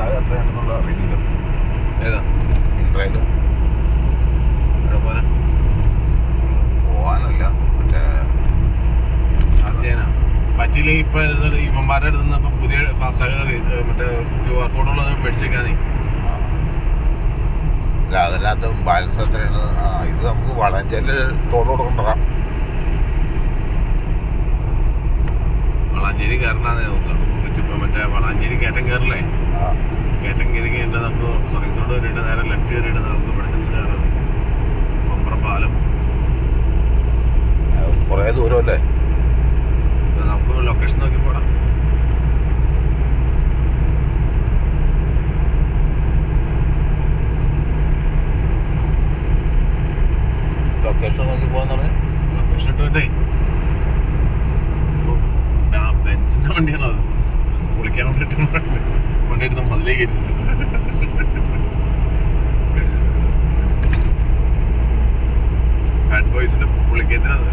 അത് എത്രയാണെന്നുള്ള അറിയില്ല. ഏതാ ഇൻട്രയിൽ പോലെ പോവാനല്ല, മറ്റേ ചാർജ് ചെയ്യാനാ പറ്റിയില്ല. ഇപ്പൊ ഇവന്മാരുടെ അടുത്ത് നിന്ന് ഇപ്പൊ പുതിയ ഫാസ്റ്റാഗ് മറ്റേ QR കോഡുള്ളത് മേടിച്ചേക്കാന്നേ. അല്ല അതിനകത്ത് ബാലൻസ് എത്രയാണ്? ഇത് നമുക്ക് വളഞ്ചേരിൽ ടോൾ കൊടുക്കണ്ടതാ. വളാഞ്ചേരി കയറണ്ടാന്നേ നോക്കാം. ഇപ്പൊ മറ്റേ വളാഞ്ചേരി കയറ്റം കയറില്ലേ, കയറ്റം കയറി കഴിഞ്ഞിട്ട് നമുക്ക് സർവീസ് റോഡ് കയറിയിട്ട് നേരെ ലെഫ്റ്റ് കയറിയിട്ട് നമുക്ക് ഇവിടെ നിന്ന് കയറാതെ പമ്പറ പാലം കുറേ ദൂരമല്ലേ. നമുക്ക് ലൊക്കേഷൻ നോക്കി പോടാം. ലൊക്കേഷൻ നോക്കി പോകാന്ന് പറഞ്ഞാൽ ലൊക്കേഷൻ ഇട്ടേ ബെൻസിന്റെ വണ്ടിയാണോ അത്? പൊളിക്കാൻ വേണ്ടിട്ട് വണ്ടി എടുത്ത് മതിലേക്ക് ബാഡ് ബോയ്സിന്റെ പൊളിക്കത്തിനത്.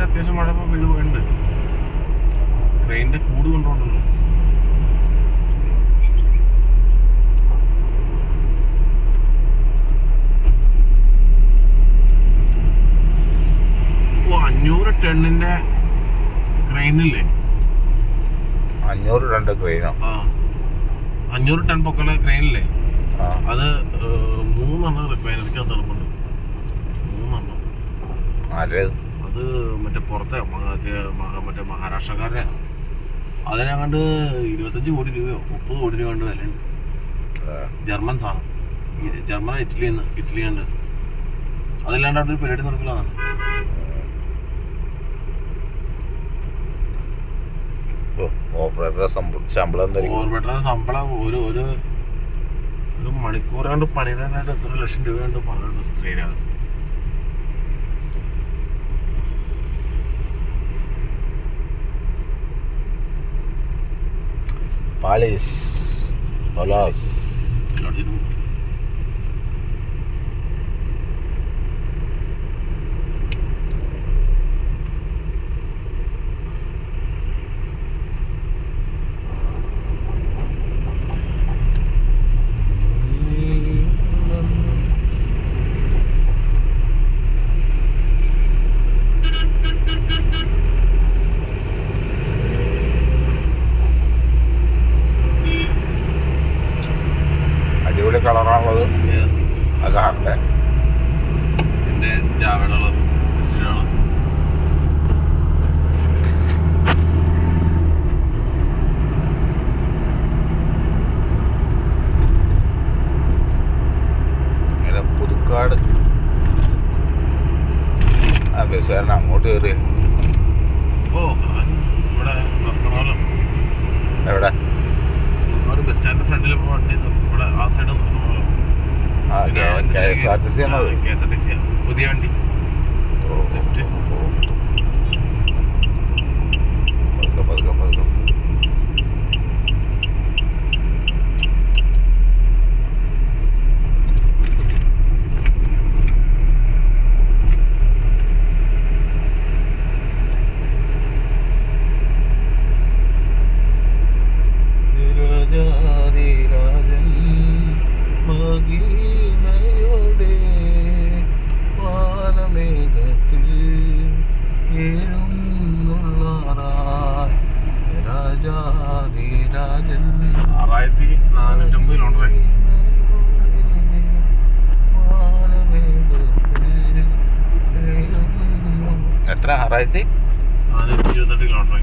അത്യാവശ്യം മഴ പെയ്ത് പോയിട്ടുണ്ട്. ട്രെയിനിന്റെ കൂട് കൊണ്ടുപോകണ്ടല്ലോ. ഓ 500 ടണ്ണിന്റെ ക്രെയിനില്ലേ? 500 ടൺ ക്രെയിനോ? 500 ടൺ പൊക്കമുള്ള ക്രെയിനില്ലേ? അത് 3 റിഫൈനറിക്ക് അത് എളുപ്പമുണ്ട്. 3. ആരേത്? അത് മറ്റേ പുറത്തെ മറ്റേ മഹാരാഷ്ട്രക്കാരുടെ. അതിനെങ്ങാണ്ട് 25 കോടി രൂപയോ 30 കോടി രൂപ കണ്ട് വിലയുണ്ട്. ജർമ്മൻ സാധനം. ജർമ്മൻ ഇറ്റലി കണ്ട്. അതല്ലാണ്ട് അവിടെ ഒരു പരിപാടി നടക്കില്ലാണ്. ഓപ്പറേറ്ററുടെ ശമ്പളം ഒരു മണിക്കൂർ കൊണ്ട് പണിയിടാനായിട്ട് എത്ര ലക്ഷം രൂപ കൊണ്ട് പറഞ്ഞിട്ടുണ്ട് ശ്രീരാഗ്. Palace Palais. എല്ലായിടത്തും അടിപൊളി കളറാണുള്ളത് ആ കാറിൻ്റെ. എൻ്റെ ജാവയുടെ സ്റ്റീലാണ്. പുതുക്കാട് ആ ബസ്സുകാരൻ അങ്ങോട്ട് കയറി. ഓ ഇവിടെ നിർത്തണമല്ലോ. എവിടെ? ഒരു ബസ് സ്റ്റാൻഡ് ഫ്രണ്ടിൽ വണ്ടി ഇവിടെ ആ സൈഡ് നിർത്തണമല്ലോ. ആ KSRTC ആണത്. KSRTC പുതിയ വണ്ടി സ്വിഫ്റ്റ്. പതുക്കെ രാജൻ മഹിമയോടെ വാനമേഘത്തിൽ എഴുന്നള്ളാറായി രാജാതിരാജൻ. 6450 കിലോമീറ്റർ. എത്ര? 6428 കിലോമീറ്റർ.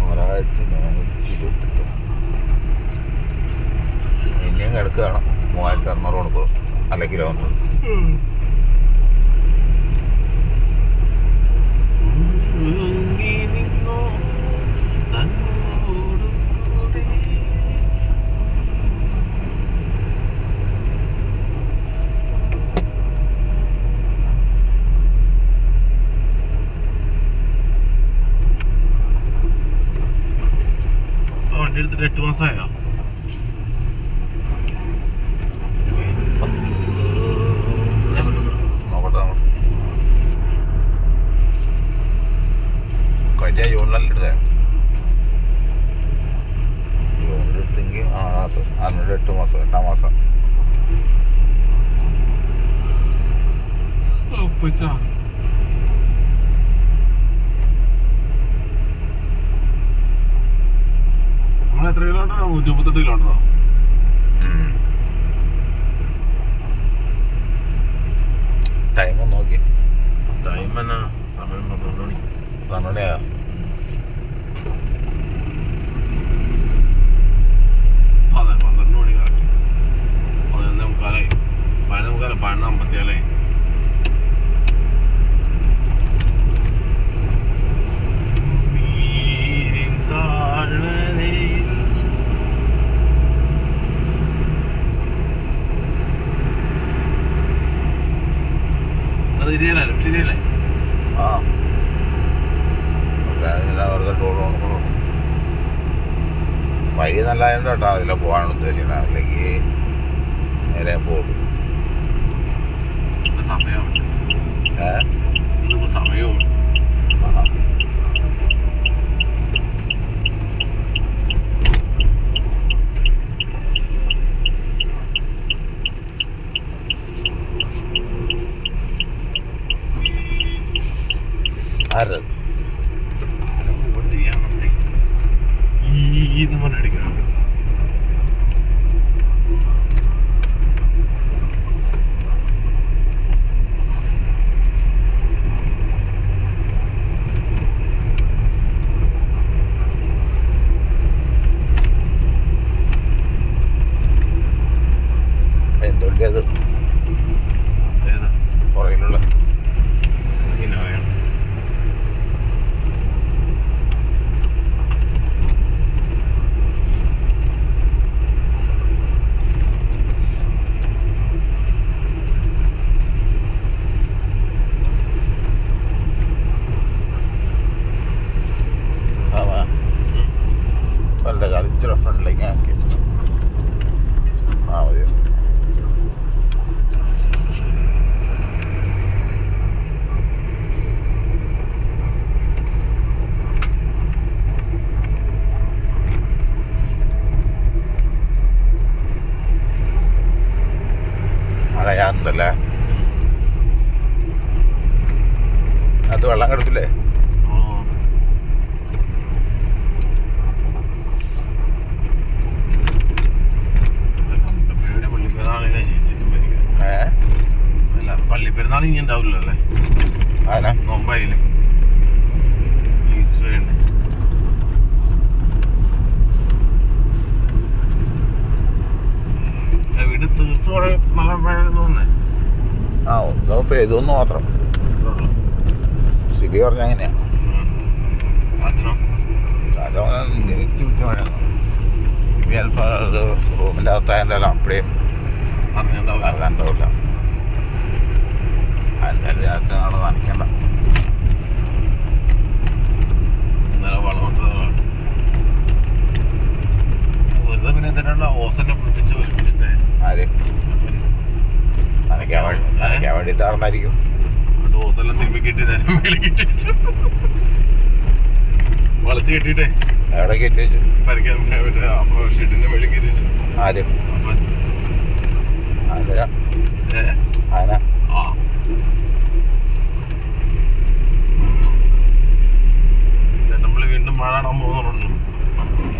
6428. ഇനിയും കിടക്കുകയാണ് 3600 മണിക്കൂർ അല്ല കിലോമീറ്റർ. വണ്ടി എടുത്തിട്ട് 8 മാസമായോ? കഴിഞ്ഞ ജൂണിലല്ല എടുത്തേ. ജൂണിലെടുത്തെങ്കിൽ 8 മാസം 8-ാം മാസം. നമ്മൾ എത്ര കിലോമീറ്ററാണ്? 138 കിലോമീറ്ററോ? ടൈം ഒന്ന് നോക്കി. ടൈം എന്നാ? സമയം 12 മണി. 12 മണിയാ? അതെ 12 മണി കറക്റ്റ്. 11:45. 11:45. 11:54. അത് ഇരിയല്ലേ? ലെഫ്റ്റ് ഇരിയല്ലേ? ആ വെറുതെ ടോൾ കൊടുക്കണം. വഴി നല്ലതായത് കേട്ടോ അതിലെ പോകാൻ ഉദ്ദേശിക്കുന്നത്. അല്ലെങ്കിൽ നേരെ പോകും. സമയമുണ്ട്. ഇതിപ്പോൾ സമയമുണ്ട്. ആ ആരത്? ഇവിടെ ചെയ്യാന്നുണ്ടെങ്കിൽ ഇത് പോലെ അടിക്കണം. എന്തുകൊണ്ട് അത് ഏതാ പുറകിലുള്ള ഇന്നോവയാണ്. ഇച്ചിരി ഫ്രണ്ടിലേക്ക് ആക്കി. ആ മതി. മഴയാറുണ്ടല്ലേ? അത് വെള്ളം കിടക്കില്ലേ? പള്ളിപ്പെരുന്നാൾ ഇനി ഉണ്ടാവില്ല അല്ലേ? ആന നോമ്പായില്ലേ? ഈസ്റ്റർ ഉണ്ട്. വീട് തീർത്ത് നല്ല മഴ തോന്നേ. ആ ഒന്നോ പെയ്തൊന്ന് മാത്രം. സിബി പറഞ്ഞ അങ്ങനെയാ. അതങ്ങനെ ചിലപ്പോൾ അത് റൂമിൻ്റെ അകത്തായല്ലോ അപ്പഴേയും അറിയാണ്ടാവില്ല. അതിൻ്റെ അകത്ത് നാളെ നനയ്ക്കണ്ട. ഇന്നലെ വളം വെറുതെ പിന്നെ എന്തിനാണ് ഓസനെ പിടിപ്പിച്ച് വെച്ചിട്ടേ ആര് നനയ്ക്കാൻ വേണ്ടിയിട്ട് നടന്നായിരിക്കും. ഓസെല്ലാം തിരുമ്പി കെട്ടി നേരം മേളിൽ കെട്ടി വെച്ചു, വളച്ച് കെട്ടിട്ടേ. എവിടെ കെട്ടി വെച്ചു? പരക്കാൻ അപ്പൊ ഷെഡിന്റെ മേളിൽ കെട്ടി വെച്ചു. ആര്? ആന. ആ നമ്മള് വീണ്ടും മഴ കാണാൻ പോകുന്നുണ്ടോ?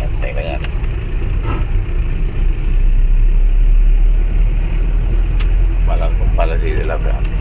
എന്തെങ്കിലും ഞാൻ പലർക്കും പല രീതിയിലാണ് ഭ്രാന്തി.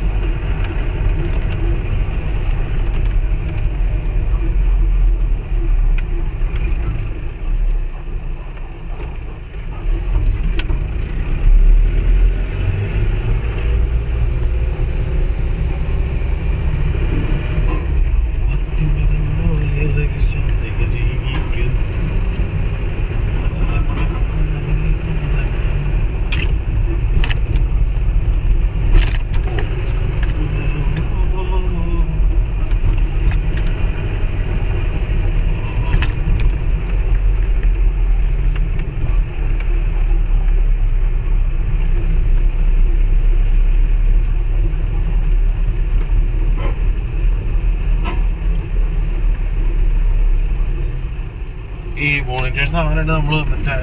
ഈ വോളണ്ടിയേഴ്സ് ആവാനായിട്ട് നമ്മൾ മറ്റേ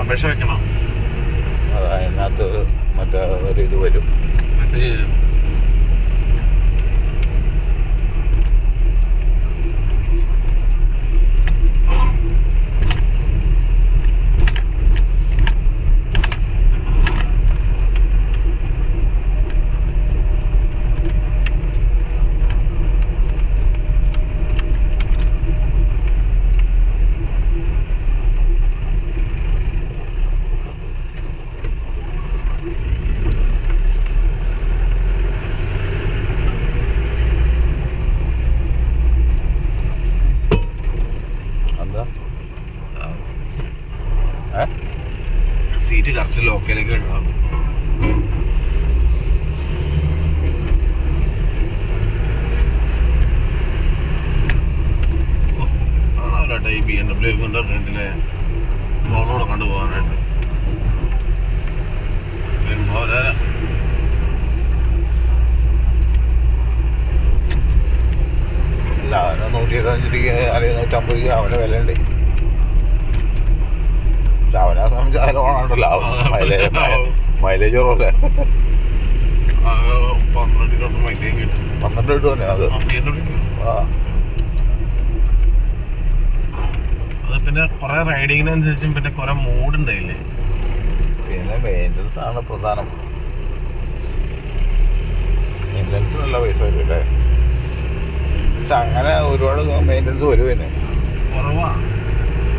അപേക്ഷ വെക്കണം. അതിനകത്ത് മറ്റേ ഒരു ഇത് വരും, മെസ്സേജ് വരും. സീറ്റ് കറക്റ്റ് ലോക്കലേക്ക് ഉണ്ടാവും. ആണോട്ടെ ഈ BMW ഇതിലെ ലോണോടെ കണ്ടുപോകാനായിട്ട് അല്ല. അവന് 125 രൂപ അല്ലെങ്കിൽ 150 രൂപ അവൻ്റെ വില ഉണ്ട്. പക്ഷെ അവനെ സംബന്ധിച്ച് അതിൽ ഓണമുണ്ടല്ലോ, മൈലേജ് കുറവല്ലേ. 12 കിട്ടുമല്ലേ അത്. അത് പിന്നെ കുറെ റൈഡിങ്ങിനനുസരിച്ചും പിന്നെ കുറെ മൂഡ് ഉണ്ടായില്ലേ. പിന്നെ മെയിൻ്റനൻസ് ആണ് പ്രധാനം. മെയിൻ്റനൻസ് നല്ല പൈസ വരും അല്ലേ? പക്ഷെ അങ്ങനെ ഒരുപാട് മെയിൻ്റനൻസ് വരും. പിന്നെ കുറവാ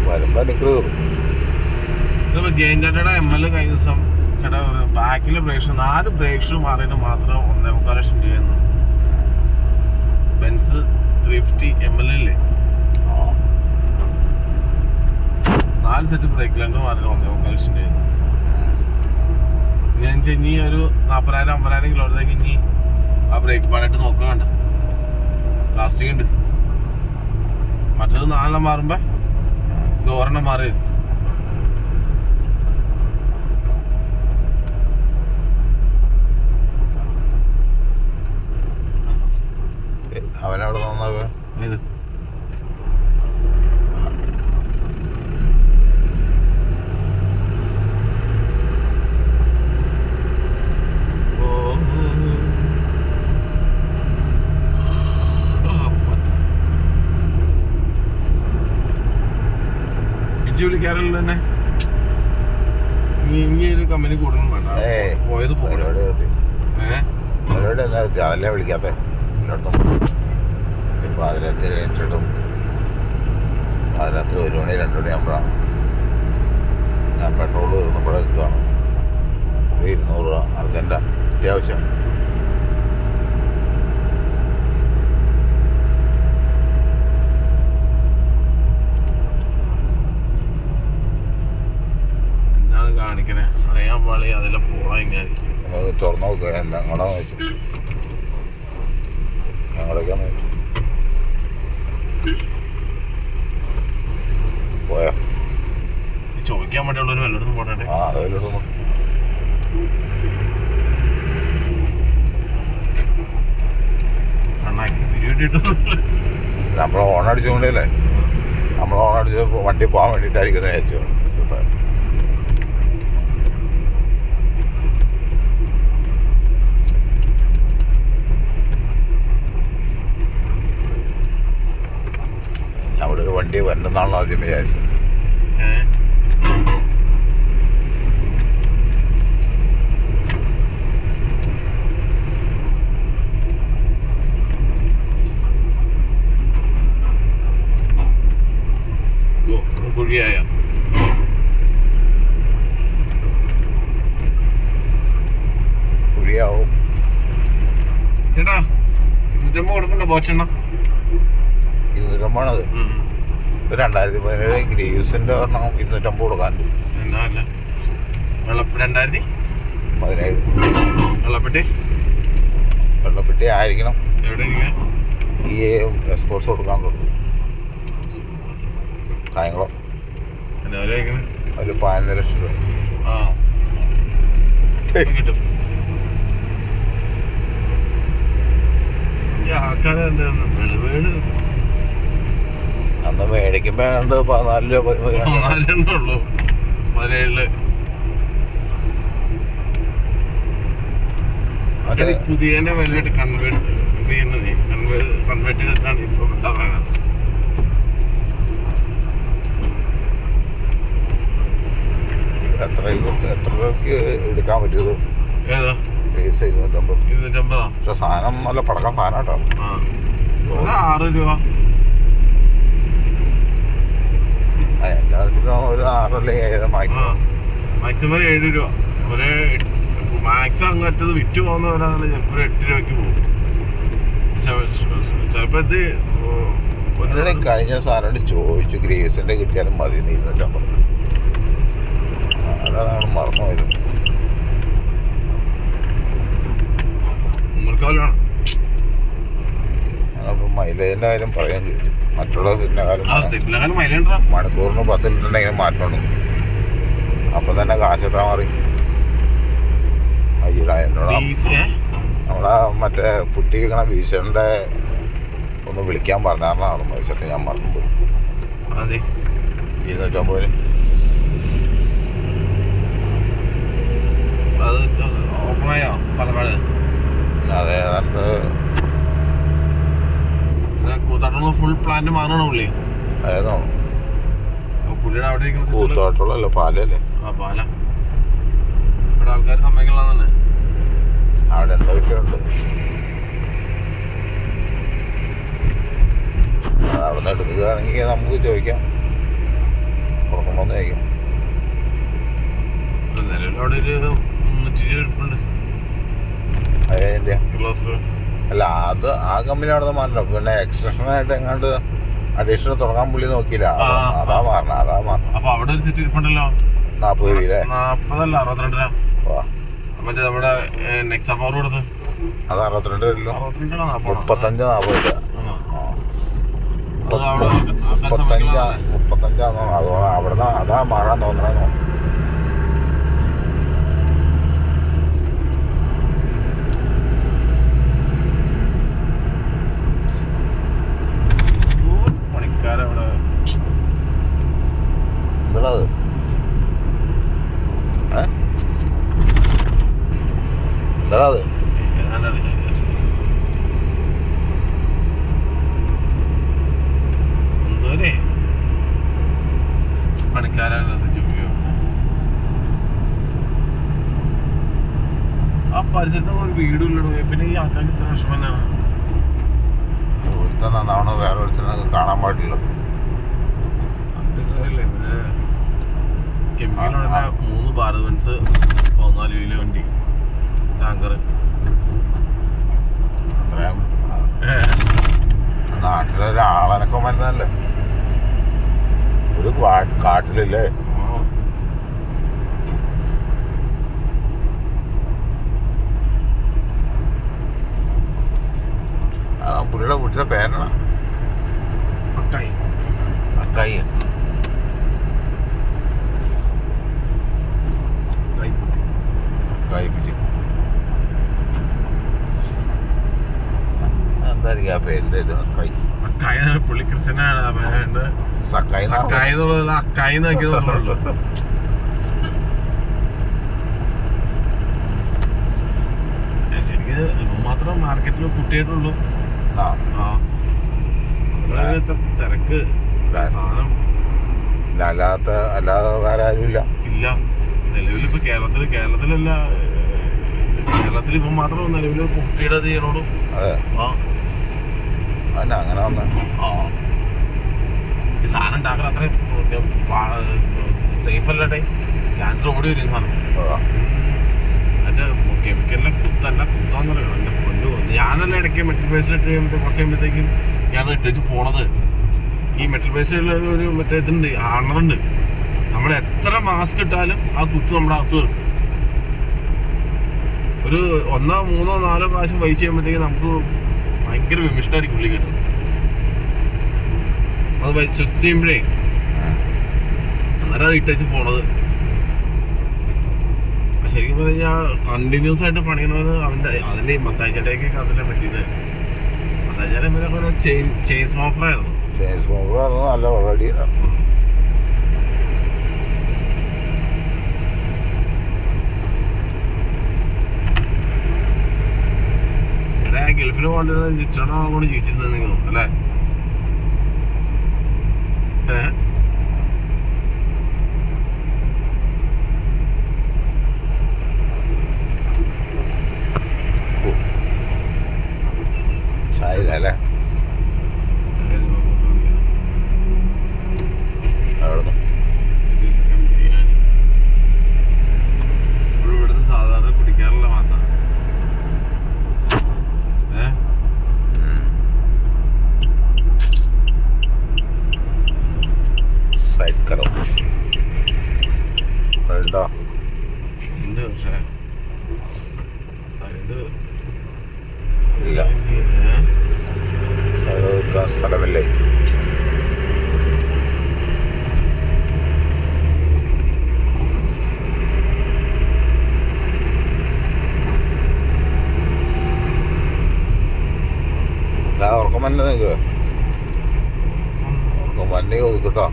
വരുമ്പോൾ നിൽക്ക് കയറും. ഇതിപ്പോൾ ജയൻ ചേട്ടയുടെ ML കഴിഞ്ഞ ദിവസം ചേട്ടാ ബാക്കിലെ ബ്രേക്ക് ഷൂ 4 ബ്രേക്ക് ഷൂ മാറിയതിന് മാത്രം 1.25 ലക്ഷം രൂപയെന്നു. ബെൻസ് 350 ML ഇല്ലേ, 4 സെറ്റ് ബ്രേക്ക് ലാൻഡർ മാറിയത് 1.25 ലക്ഷം രൂപയെന്നു. ഞാൻ ഇനി ഒരു 40,000-50,000 കിലോമീറ്ററേക്ക് ഇനി ആ ബ്രേക്ക് പാടായിട്ട് നോക്കുക വേണ്ട, ലാസ്റ്റിംഗ് ഉണ്ട്. മറ്റേത് 4 മാറുമ്പോൾ ഒരെണ്ണം മാറിയത്. അവനവിടെ നന്നാവുക ഏത് വിളിക്കാറല്ലോ തന്നെ. ഇനി ഒരു കമ്പനി കൂടണം വേണ്ട. പോയത് പരിപാടി എന്താ അതല്ലേ വിളിക്കാത്ത എല്ലായിടത്തും. പാതിരാത്രി കഴിഞ്ഞിട്ടും പാതിരാത്രി 1 മണി 2 മണി ആകുമ്പോഴാണ് ഞാൻ പെട്രോൾ വരുന്നപ്പോഴേ നിൽക്കുകയാണ്. 200 രൂപ ആൾക്കെൻ്റെ അത്യാവശ്യം. കാണിക്കണേ അറിയാൻ പാടില്ല. അതിലെ പോള ഇങ്ങനെ തുറന്നു നോക്കുക. ഞങ്ങളാന്ന് വെച്ചു ഞങ്ങളൊക്കെയാന്ന് വെച്ചു പോയോ ചോദിക്കാൻ വേണ്ടിയുള്ളൊരു വല്ലയിടത്തും പോട്ടെ. ആ അത് വല്ലയിടത്തും നമ്മൾ ഓണടിച്ചുകൊണ്ടല്ലേ. നമ്മൾ ഓണടിച്ച് വണ്ടി പോകാൻ വേണ്ടിയിട്ടായിരിക്കും വിചാരിച്ചു. അവിടെ ഒരു വണ്ടി വരണമെന്നാണല്ലോ ആദ്യം വിചാരിച്ചത്. കുഴിയായ കുഴിയാവും ചേട്ടാ. 250 കൊടുക്കണ്ട ബോച്ചെണ്ണ. 250 2017 ഗ്രീവ്സിന്റെ 250 കൊടുക്കാനുണ്ട്. എന്നാ 2017 വെള്ളപ്പെട്ടി ആയിരിക്കണം. എവിടെ ഈ എക്സ്പോർട്സ് കൊടുക്കാൻ തുടങ്ങും കായംകുളം. ഒരു 15 ലക്ഷം രൂപ കിട്ടും. ആൾക്കാരുണ്ട് വെളുവേട് അന്ന് മേടിക്കുമ്പോ 14 രൂപ 14 ഉള്ളൂ. 17 പുതിയ വിലയായിട്ട് കൺവേർട്ട് ചെയ്യണത്. കൺവേർട്ട് ചെയ്തിട്ടാണ് ഇപ്പൊ ഉണ്ടാവുന്നത്. എത്ര രൂപയ്ക്ക് എടുക്കാൻ പറ്റിയത്? ഏതാ 250. പക്ഷെ സാധനം നല്ല പടക്കം സാധനം കേട്ടോ. 6 രൂപ. എൻ്റെ മനസ്സിൽ ഒരു 6 അല്ലെങ്കിൽ 7 മാക്സിമം 7 രൂപ. ഒരു മാക്സിമം അങ്ങറ്റത് വിറ്റ് പോകുന്നവരാണ് ചിലപ്പോൾ 8 രൂപയ്ക്ക് പോകും. ചിലപ്പോൾ ഇത് കഴിഞ്ഞ സാറോട് ചോദിച്ചു ഗ്രീവ്സിന്റെ കിട്ടിയാലും മതി 250. അതാണ് മറന്നുപോയത്. ഞാനപ്പോൾ മൈലേജിന്റെ കാര്യം പറയാൻ ചോദിച്ചു. മറ്റുള്ള സിഗ്നലും മണിക്കൂറിന് 10 ലിറ്ററിനെങ്കിലും മാറ്റമുണ്ട്. അപ്പൊ തന്നെ കാശ് എത്ര മാറി? 5000. നമ്മളെ മറ്റേ പുട്ടിക്കണ ഭീഷണിന്റെ ഒന്ന് വിളിക്കാൻ പറഞ്ഞാൽ മത്സരത്തിൽ ഞാൻ മറന്നുപോയി. 250 പാലക്കാട്. അതെ ഏതാണ്ട് കൂത്താട്ടുള്ള ഫുൾ പ്ലാന്റ് മാറണ പുള്ളി. അതേതാണോ പുള്ളിയുടെ അവിടെ കൂത്താട്ടുള്ളല്ലോ പാലല്ലേ? ആ പാല. ഇവിടെ ആൾക്കാർ സമ്മതിക്കണ തന്നെ. അവിടെ എന്താ വിഷയമുണ്ട്? അവിടെ നിന്ന് എടുക്കുകയാണെങ്കിൽ നമുക്ക് ചോദിക്കാം. പുറത്തുണ്ടോന്ന് ചോദിക്കാം. നിലവിൽ അവിടെ ഒരു 320 എടുപ്പുണ്ട്. അല്ല അത് ആ കമ്പനി അവിടെ നിന്ന് മാറണം. പിന്നെ എക്സ്റ്റൻഷനായിട്ട് എങ്ങാണ്ട് അഡീഷണൽ തുടങ്ങാൻ പുള്ളി നോക്കിയില്ല. അതാ മാറണം. അപ്പൊ അവിടെ ഒരു സെറ്റ് ഇരിപ്പുണ്ടല്ലോ 40 രൂപ. 40 അല്ല 62 രൂപ. മറ്റേ നമ്മുടെ നെക്സ പവർ കൊടുത്ത് അത് 62 വരില്ലോ. 35 40 രൂപ. 35 45 അതോടെ അവിടുന്ന് അതാ മാറാൻ തോന്നണോ. പണിക്കാരവിടെ എന്താ അത് എന്താ അത് എന്തോരെ പണിക്കാരത് ജോലിയോ. ആ പരിസരത്ത് ഒരു വീടുള്ളൂ. പിന്നെ ഈ ആൾക്കാർക്ക് ഇത്ര വിഷമം തന്നെയാണ്. ഒരുത്തൻ നന്നാവണോ വേറെ ഒരുത്തനെ കാണാൻ പാടില്ല. പിന്നെ കെമിക്കൽ 3 ഭാരത് ബെൻസ് 14 കിലോ വണ്ടി ടാങ്കർ. അത്രയും നാട്ടിലൊരാളനക്കം വരുന്നതല്ലേ ഒരു കാട്ടിലല്ലേ. പുള്ളിയുടെ വീട്ടിലെ പേരാണ് അക്കായി. അക്കായി. അക്കായിപ്പിച്ച് എന്തായിരിക്കും ആ പേരിൻ്റെ ഇത്? അക്കായി. അക്കായി പുള്ളി ക്രിസ്ത്യനാണ്. സക്കായി അക്കായി എന്നുള്ളതല്ല, അക്കായി നോക്കിയതുള്ളൂ. ശരിക്കും മാത്രം മാർക്കറ്റിൽ കുട്ടിയായിട്ടുള്ളൂ. തിരക്ക് സാധനം അല്ലാതെ വേറെ ആരുമില്ല. ഇല്ല നിലവിലിപ്പോ കേരളത്തിലല്ല, കേരളത്തിൽ ഇപ്പൊ മാത്രം നിലവിൽ കുട്ടിയുടെ അത് ചെയ്യണോളൂ. അതെ അങ്ങനെ വന്ന ഈ സാധനം ഉണ്ടാക്കാൻ അത്ര സേഫ് അല്ലട്ടെ. ക്യാൻസർ ഓടി വരും സാധനം. അതിന്റെ കെമിക്കലിനെ കുത്താന്ന് പറയണം. എന്റെ പൊന്നു, ഞാനല്ല ഇടയ്ക്ക് മെറ്റൽ പേസ്റ്റ് ഇട്ട് കഴിയുമ്പോഴത്തേക്ക് കുറച്ച് കഴിയുമ്പോഴത്തേക്കും ഞാനത് ഇട്ടേച്ച് പോണത്. ഈ മെറ്റൽ പേസ്റ്റിലുള്ള ഒരു മറ്റേ ഇതുണ്ട്, ആണറുണ്ട്. നമ്മൾ എത്ര മാസ്ക് ഇട്ടാലും ആ കുത്ത് നമ്മുടെ അകത്ത് വരും. ഒരു 1, 3, 4 പ്രാവശ്യം വലിച്ചു കഴിയുമ്പോഴത്തേക്ക് നമുക്ക് ഭയങ്കര വിമിഷ്ടമായിരിക്കും ഉള്ളി കിട്ടും. അത് ശ്വസിച്ച് ചെയ്യുമ്പോഴേ അന്നേരം അത് ഇട്ടേച്ച് പോണത്. ശരിക്കും പറഞ്ഞാൽ കണ്ടിന്യൂസ് ആയിട്ട് പണിയണവര് അതിന്റെ മത്തായിച്ചേട്ടേക്കൊക്കെ അതിനെ പറ്റിയത്. മത്തായിച്ചേട്ടൻ ഇവരൊക്കെ ചെയിൻ സ്മോക്കറായിരുന്നു. നല്ല ഓൾറെഡി ഇവിടെ ഗൾഫിന് പോകേണ്ടത് ഇച്ചോടെ കൊണ്ട് ജീവിച്ചിരുന്നത് നിങ്ങൾ അല്ലേ? ചായല്ലേ ഇവിടുന്ന് സാധാരണ കുടിക്കാറുള്ള മാത്ത സൈഡ് കറോ ഉണ്ടോ? ഉണ്ട്, പക്ഷേ സൈഡ് ഇല്ല, സ്ഥലമില്ലേ. ഉറക്കം തന്നെ നിൽക്കുക, ഉറക്കം വന്നെ ഒതുക്കട്ടോ.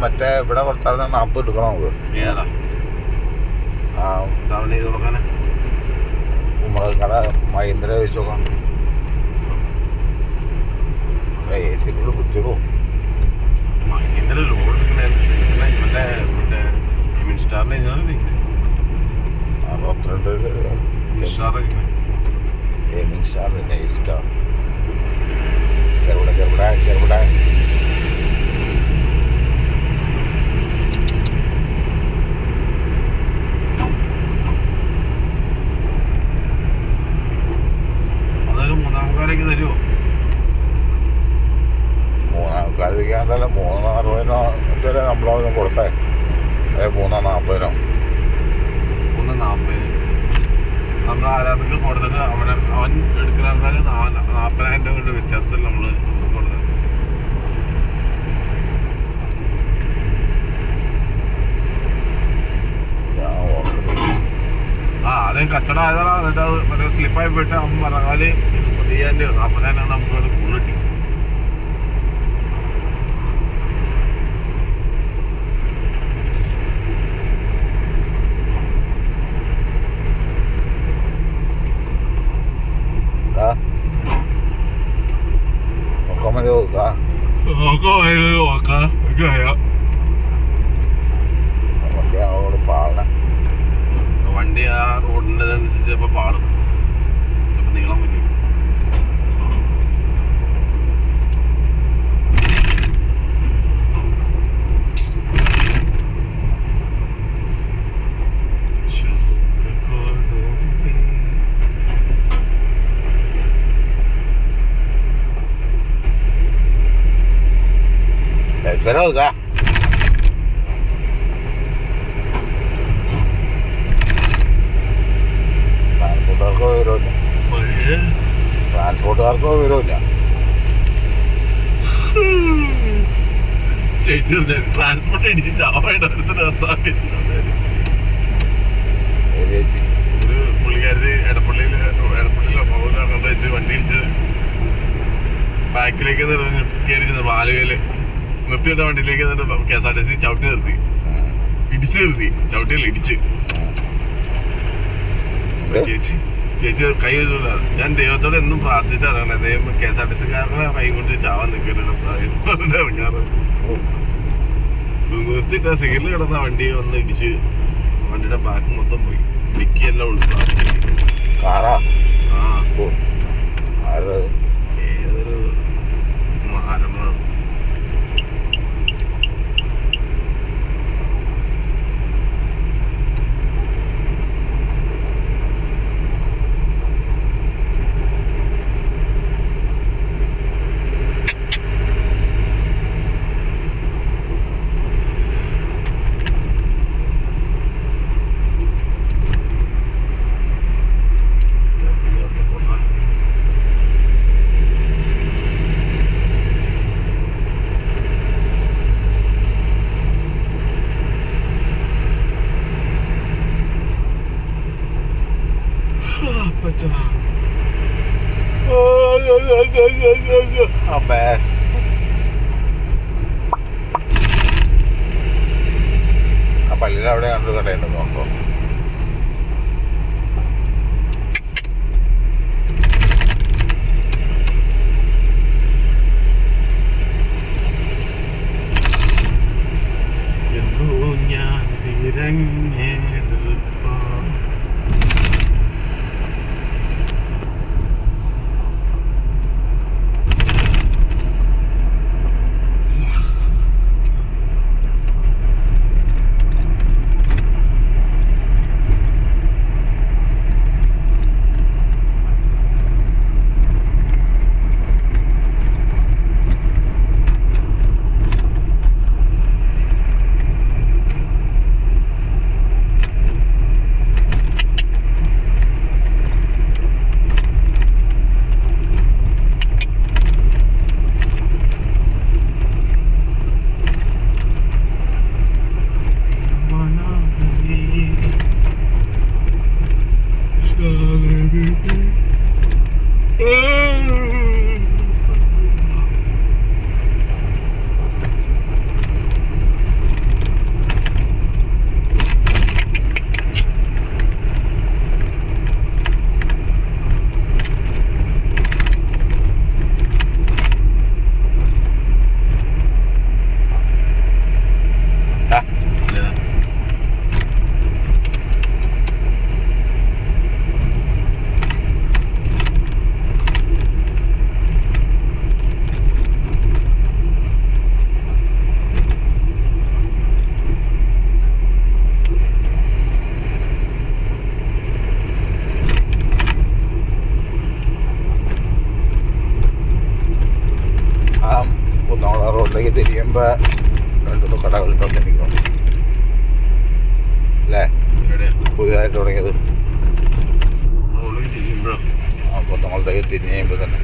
മറ്റേ ഇവിടെ കൊടുത്താൽ 40 എടുക്കണം നമുക്ക്. ഏതാ ഡൗൺ ചെയ്ത് കൊടുക്കാനാ? നമ്മള് കട മഹീന്ദ്ര ചോദിച്ചു നോക്കാം. എ സിയിലൂടെ പിടിച്ചോളൂ. മഹീന്ദ്ര ലോഡ് മറ്റേ മിൻസ്റ്റാറിന് 62 മിൻസ്റ്റാർ ഗെയിമിംഗ് സ്റ്റാർ നൈസ് സ്റ്റാർ ചെറുപട അതൊരു 3,000 തരുമോ? 3,000 എന്തായാലും 3,60 വരെ നമ്മളതിനും കൊടുത്തേ. അതെ 3,40 3,40 നമ്മൾ ആരാധനക്ക് കൊടുത്തിട്ട് അവൻ എടുക്കുന്ന ആൾക്കാർ 40,000 രൂപ കൊണ്ട് വ്യത്യാസത്തിൽ നമ്മൾ കൊടുത്തത്. അത് കച്ചവടം ആയതാണ്. എന്നിട്ട് അത് മറ്റേ സ്ലിപ്പായി പോയിട്ട് അവൻ പറഞ്ഞാൽ 30,000 രൂപ 40,000 നമുക്ക് അവിടെ കൂടുതൽ കിട്ടി. വണ്ടി ആ റോഡിൻ്റെ അനുസരിച്ച് ചിലപ്പോൾ പാടും, ചിലപ്പോൾ നീളം വരും. Será ട്രാൻസ്പോർട്ടുകാർക്കോ വിവരമില്ല. ചേച്ചി ട്രാൻസ്പോർട്ട് ഇടിച്ച് ചാവായിട്ട് അടുത്ത് നിർത്താൻ ചേച്ചി ഒരു പുള്ളിക്കാരി എടപ്പള്ളിയിലോ അങ്ങോട്ട് വെച്ച് വണ്ടി ഇടിച്ച് ബാക്കിലേക്ക് കയറി ബാലുകയില് നിർത്തിയിട്ട വണ്ടിയിലേക്ക് KSRTC ചവിട്ടി നിർത്തി, ഇടിച്ച് നിർത്തി, ചവിട്ടിയല്ല ഇടിച്ച്. ചേച്ചി കൈ വെച്ചില്ല. ഞാൻ ദൈവത്തോടെ എന്നും പ്രാർത്ഥിച്ചിട്ടാണ് ദൈവം KSRTCക്കാരുടെ കൈ കൊണ്ട് ചാവാൻ നിൽക്കുന്നത് ഇറങ്ങാറ്. നിർത്തിയിട്ട സിഗ്നൽ കിടന്ന വണ്ടി വന്ന് ഇടിച്ച് വണ്ടിയുടെ ബാക്ക് മൊത്തം പോയി, ഡിക്കിയെല്ലാം ഉൾപ്പെടുത്തി. ഏതൊരു മരമാണ്. ആ പള്ളിയിൽ അവിടെ കണ്ടു കടയുണ്ടെന്നുണ്ടോ? എന്തോ ഞാൻ അങ്ങോട്ടേക്ക് തിരിയുമ്പോൾ രണ്ടു കടകൾ തന്നിരിക്കണം അല്ലേ? പുതിയതായിട്ട് തുടങ്ങിയത്. അപ്പോൾ നമ്മളത്തേക്ക് തിരിഞ്ഞ് കഴിയുമ്പോൾ തന്നെ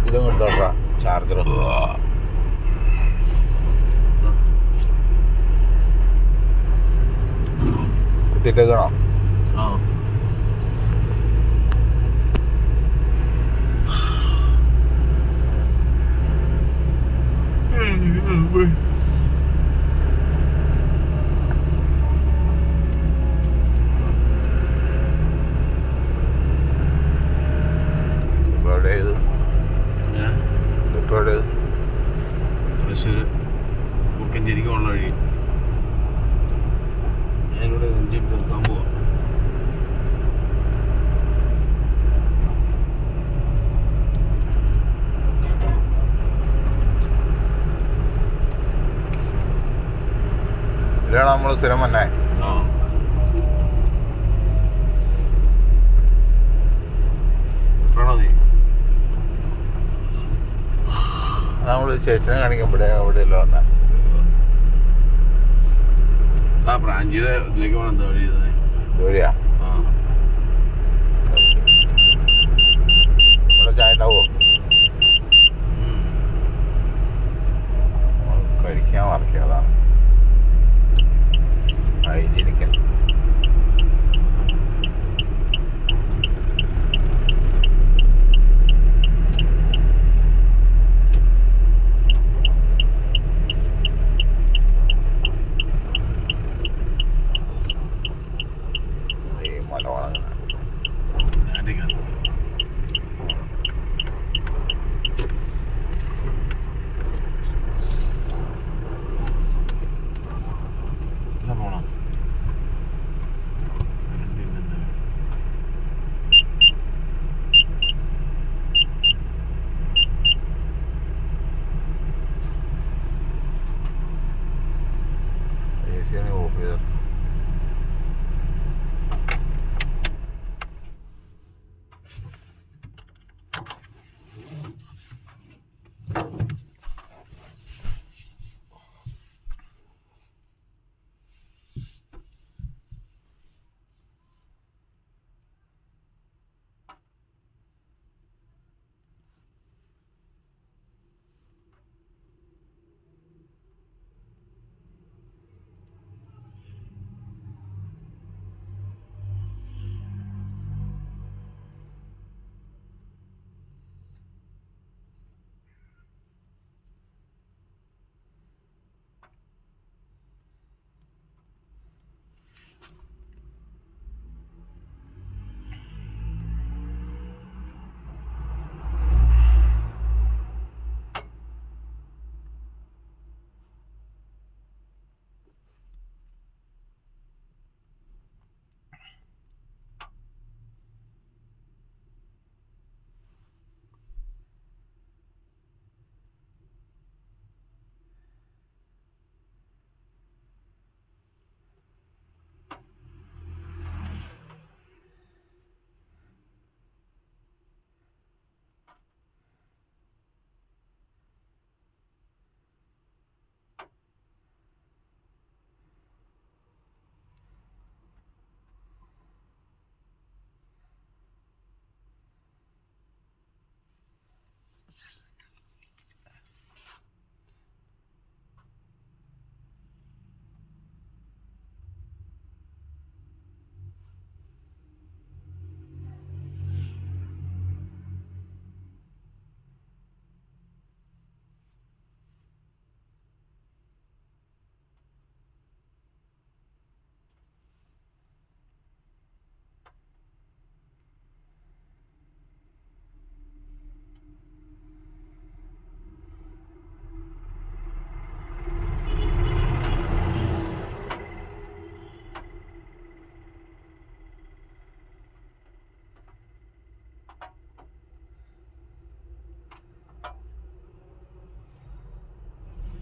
ഇതും കൊടുത്തോട്ടാ ചാർജർ. കുത്തിയിട്ടേക്കണോ? എവിടെ ഇത്? ഇപ്പോൾ എവിടെ? തൃശ്ശൂർ കുറുക്കഞ്ചേരിക്ക് പോകണ വഴി. ഞാനിവിടെ ഇഞ്ചി നിർത്താൻ പോവാം. ഇതിലാണ് നമ്മൾ സ്ഥിരം വന്നേ. നമ്മൾ ചേച്ചിനെ കാണിക്കുമ്പോഴേ അവിടെയല്ലോ വന്നേ. ആ ബ്രാഞ്ചിയുടെ ഇതിലേക്ക് പോകണം. എന്താ വഴി ജോലിയാ? ഇവിടെ ചായ ഉണ്ടാവോ? കഴിക്കാൻ മറക്കിയതാണ്. ഹൈജീനിക്കൽ. ഓഫ് ചെയ്ത